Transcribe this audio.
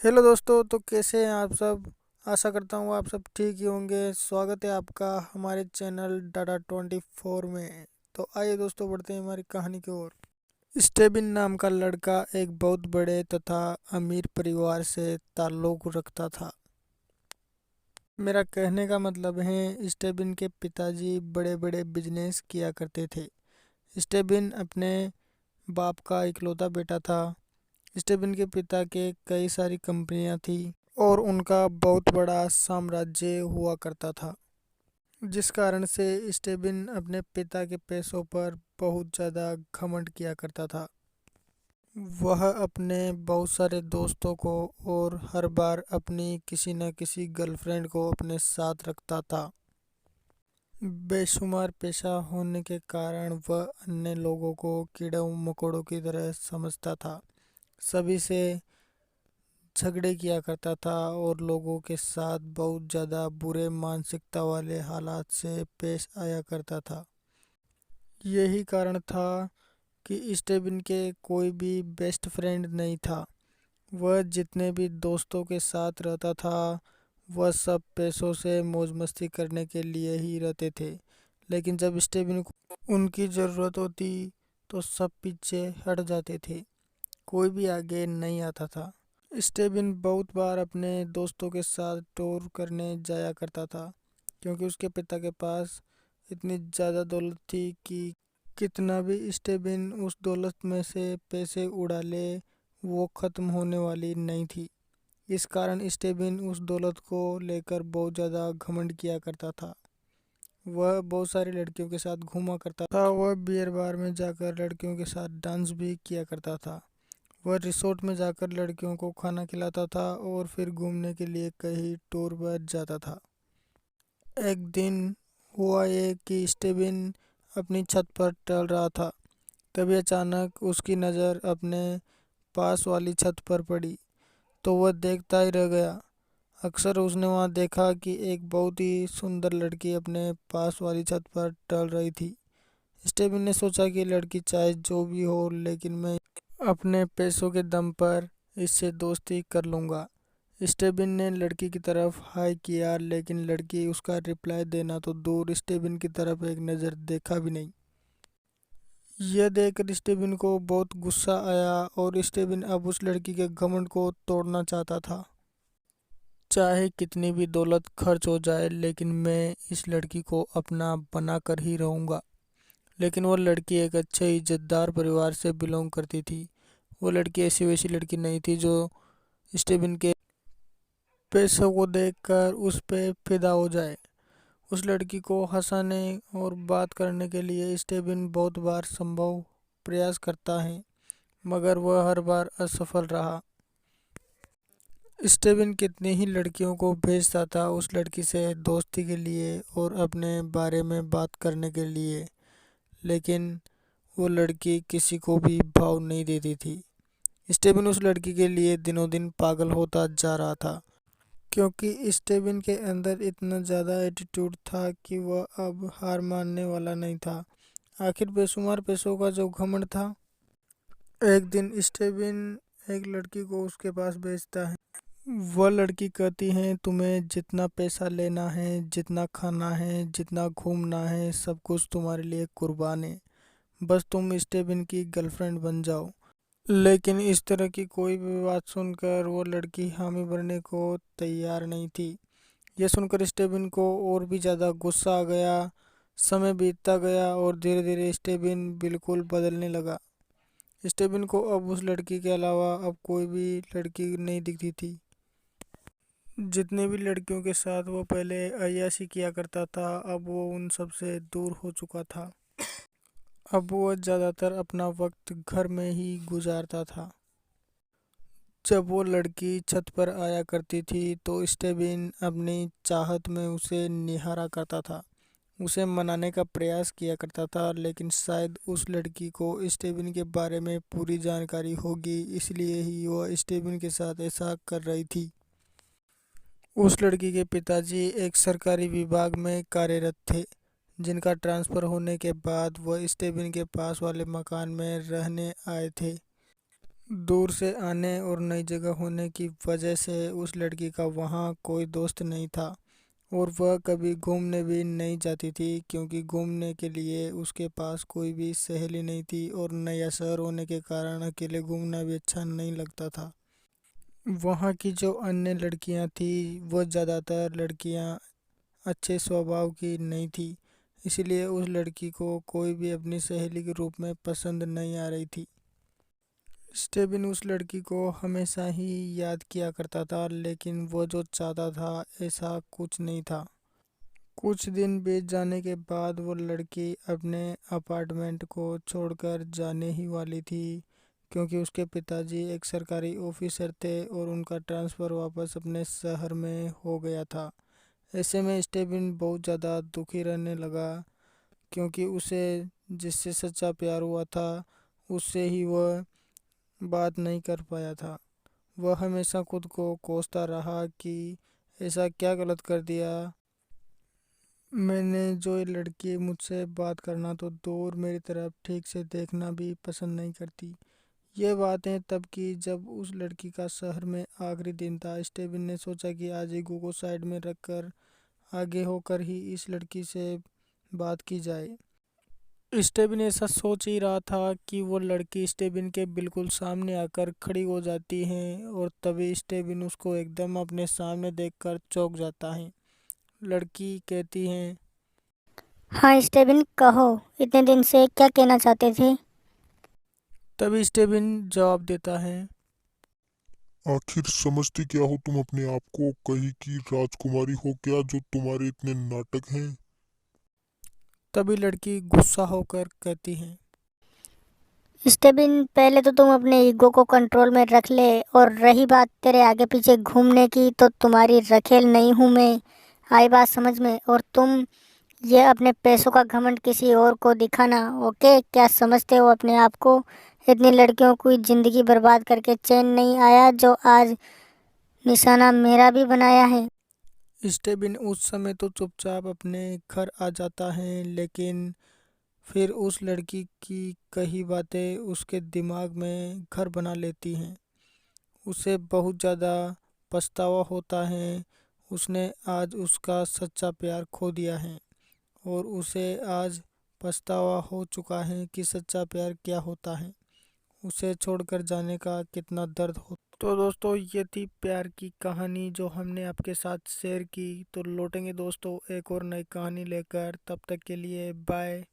Hello दोस्तों, तो कैसे हैं आप सब। आशा करता हूँ आप सब ठीक ही होंगे। स्वागत है आपका हमारे चैनल डाटा 24 में। तो आइए दोस्तों, बढ़ते हैं हमारी कहानी की ओर। स्टेबिन नाम का लड़का एक बहुत बड़े तथा अमीर परिवार से ताल्लुक़ रखता था। मेरा कहने का मतलब है, स्टेबिन के पिताजी बड़े बड़े बिजनेस किया करते थे। स्टेबिन अपने बाप का इकलौता बेटा था। स्टेबिन के पिता के कई सारी कंपनियां थी और उनका बहुत बड़ा साम्राज्य हुआ करता था, जिस कारण से स्टेबिन अपने पिता के पैसों पर बहुत ज़्यादा घमंड किया करता था। वह अपने बहुत सारे दोस्तों को और हर बार अपनी किसी न किसी गर्लफ्रेंड को अपने साथ रखता था। बेशुमार पैसा होने के कारण वह अन्य लोगों को कीड़ों मकोड़ों की तरह समझता था, सभी से झगड़े किया करता था और लोगों के साथ बहुत ज़्यादा बुरे मानसिकता वाले हालात से पेश आया करता था। यही कारण था कि स्टेबिन के कोई भी बेस्ट फ्रेंड नहीं था। वह जितने भी दोस्तों के साथ रहता था, वह सब पैसों से मौज मस्ती करने के लिए ही रहते थे। लेकिन जब स्टेबिन को उनकी ज़रूरत होती तो सब पीछे हट जाते थे, कोई भी आगे नहीं आता था। स्टेबिन बहुत बार अपने दोस्तों के साथ टूर करने जाया करता था, क्योंकि उसके पिता के पास इतनी ज़्यादा दौलत थी कि कितना भी स्टेबिन उस दौलत में से पैसे उड़ा ले, वो ख़त्म होने वाली नहीं थी। इस कारण स्टेबिन उस दौलत को लेकर बहुत ज़्यादा घमंड किया करता था। वह बहुत सारी लड़कियों के साथ घूमा करता था। वह बियर बार में जाकर लड़कियों के साथ डांस भी किया करता था। वह रिसोर्ट में जाकर लड़कियों को खाना खिलाता था और फिर घूमने के लिए कहीं टूर पर जाता था। एक दिन हुआ ये कि स्टेबिन अपनी छत पर टहल रहा था। तभी अचानक उसकी नज़र अपने पास वाली छत पर पड़ी, तो वह देखता ही रह गया। अक्सर उसने वहां देखा कि एक बहुत ही सुंदर लड़की अपने पास वाली छत पर टहल रही थी। स्टेबिन ने सोचा कि लड़की चाहे जो भी हो, लेकिन मैं अपने पैसों के दम पर इससे दोस्ती कर लूँगा। स्टेबिन ने लड़की की तरफ हाय किया, लेकिन लड़की उसका रिप्लाई देना तो दूर, स्टेबिन की तरफ एक नज़र देखा भी नहीं। यह देखकर स्टेबिन को बहुत गुस्सा आया और स्टेबिन अब उस लड़की के घमंड को तोड़ना चाहता था। चाहे कितनी भी दौलत खर्च हो जाए, लेकिन मैं इस लड़की को अपना बना कर ही रहूँगा। लेकिन वो लड़की एक अच्छे इज्जतदार परिवार से बिलोंग करती थी। वो लड़की ऐसी वैसी लड़की नहीं थी जो स्टेबिन के पैसों को देखकर उस पे फिदा हो जाए। उस लड़की को हंसाने और बात करने के लिए स्टेबिन बहुत बार संभव प्रयास करता है, मगर वह हर बार असफल रहा। स्टेबिन कितनी ही लड़कियों को भेजता था उस लड़की से दोस्ती के लिए और अपने बारे में बात करने के लिए, लेकिन वो लड़की किसी को भी भाव नहीं देती थी। स्टेबिन उस लड़की के लिए दिनों दिन पागल होता जा रहा था, क्योंकि स्टेबिन के अंदर इतना ज़्यादा एटीट्यूड था कि वह अब हार मानने वाला नहीं था। आखिर बेशुमार पैसों का जो घमंड था। एक दिन स्टेबिन एक लड़की को उसके पास भेजता है। वह लड़की कहती है, तुम्हें जितना पैसा लेना है, जितना खाना है, जितना घूमना है, सब कुछ तुम्हारे लिए कुर्बान है। बस तुम स्टेबिन की गर्लफ्रेंड बन जाओ। लेकिन इस तरह की कोई भी बात सुनकर वो लड़की हामी भरने को तैयार नहीं थी। यह सुनकर स्टेबिन को और भी ज़्यादा गुस्सा आ गया। समय बीतता गया और धीरे धीरे स्टेबिन बिल्कुल बदलने लगा। स्टेबिन को अब उस लड़की के अलावा अब कोई भी लड़की नहीं दिखती थी। जितने भी लड़कियों के साथ वो पहले अय्याशी किया करता था, अब वो उन सब से दूर हो चुका था। अब वो ज़्यादातर अपना वक्त घर में ही गुजारता था। जब वो लड़की छत पर आया करती थी तो स्टेबिन अपनी चाहत में उसे निहारा करता था, उसे मनाने का प्रयास किया करता था, लेकिन शायद उस लड़की को स्टेबिन के बारे में पूरी जानकारी होगी, इसलिए ही वह स्टेबिन के साथ ऐसा कर रही थी। उस लड़की के पिताजी एक सरकारी विभाग में कार्यरत थे, जिनका ट्रांसफ़र होने के बाद वह स्टेबिन के पास वाले मकान में रहने आए थे। दूर से आने और नई जगह होने की वजह से उस लड़की का वहाँ कोई दोस्त नहीं था और वह कभी घूमने भी नहीं जाती थी क्योंकि घूमने के लिए उसके पास कोई भी सहेली नहीं थी और नया शहर होने के कारण अकेले घूमना भी अच्छा नहीं लगता था। वहाँ की जो अन्य लड़कियाँ थी वो ज़्यादातर लड़कियाँ अच्छे स्वभाव की नहीं थी, इसलिए उस लड़की को कोई भी अपनी सहेली के रूप में पसंद नहीं आ रही थी। स्टेबिन उस लड़की को हमेशा ही याद किया करता था, लेकिन वो जो चाहता था ऐसा कुछ नहीं था। कुछ दिन बीत जाने के बाद वो लड़की अपने अपार्टमेंट को छोड़कर जाने ही वाली थी क्योंकि उसके पिताजी एक सरकारी ऑफिसर थे और उनका ट्रांसफ़र वापस अपने शहर में हो गया था। ऐसे में स्टेबिन बहुत ज़्यादा दुखी रहने लगा क्योंकि उसे जिससे सच्चा प्यार हुआ था उससे ही वह बात नहीं कर पाया था। वह हमेशा खुद को कोसता रहा कि ऐसा क्या गलत कर दिया मैंने जो ये लड़की मुझसे बात करना तो दूर मेरी तरफ ठीक से देखना भी पसंद नहीं करती। ये बातें तब की जब उस लड़की का शहर में आखिरी दिन था। स्टेबिन ने सोचा कि आज ईगो को साइड में रखकर आगे होकर ही इस लड़की से बात की जाए। स्टेबिन ऐसा सोच ही रहा था कि वो लड़की स्टेबिन के बिल्कुल सामने आकर खड़ी हो जाती है और तभी स्टेबिन उसको एकदम अपने सामने देखकर चौंक जाता है। लड़की कहती है। हाँ स्टेबिन, कहो, इतने दिन से क्या कहना चाहते थे? तभी स्टेबिन जवाब देता है। आखिर समझती क्या हो तुम अपने आप को? कहीं की राजकुमारी हो क्या जो तुम्हारे इतने नाटक हैं? तभी लड़की गुस्सा होकर कहती है। स्टेबिन, पहले तो तुम अपने ईगो को कंट्रोल में रख ले, और रही बात तेरे आगे पीछे घूमने की, तो तुम्हारी रखेल नहीं हूँ मैं। आई बात समझ में? और तुम ये अपने पैसों का घमंड किसी और को दिखाना, ओके? क्या समझते हो अपने आप को? इतनी लड़कियों की ज़िंदगी बर्बाद करके चैन नहीं आया जो आज निशाना मेरा भी बनाया है। स्टेबिन उस समय तो चुपचाप अपने घर आ जाता है, लेकिन फिर उस लड़की की कही बातें उसके दिमाग में घर बना लेती हैं। उसे बहुत ज़्यादा पछतावा होता है। उसने आज उसका सच्चा प्यार खो दिया है और उसे आज पछतावा हो चुका है कि सच्चा प्यार क्या होता है, उसे छोड़कर जाने का कितना दर्द हो। तो दोस्तों, ये थी प्यार की कहानी जो हमने आपके साथ शेयर की। तो लौटेंगे दोस्तों एक और नई कहानी लेकर, तब तक के लिए बाय।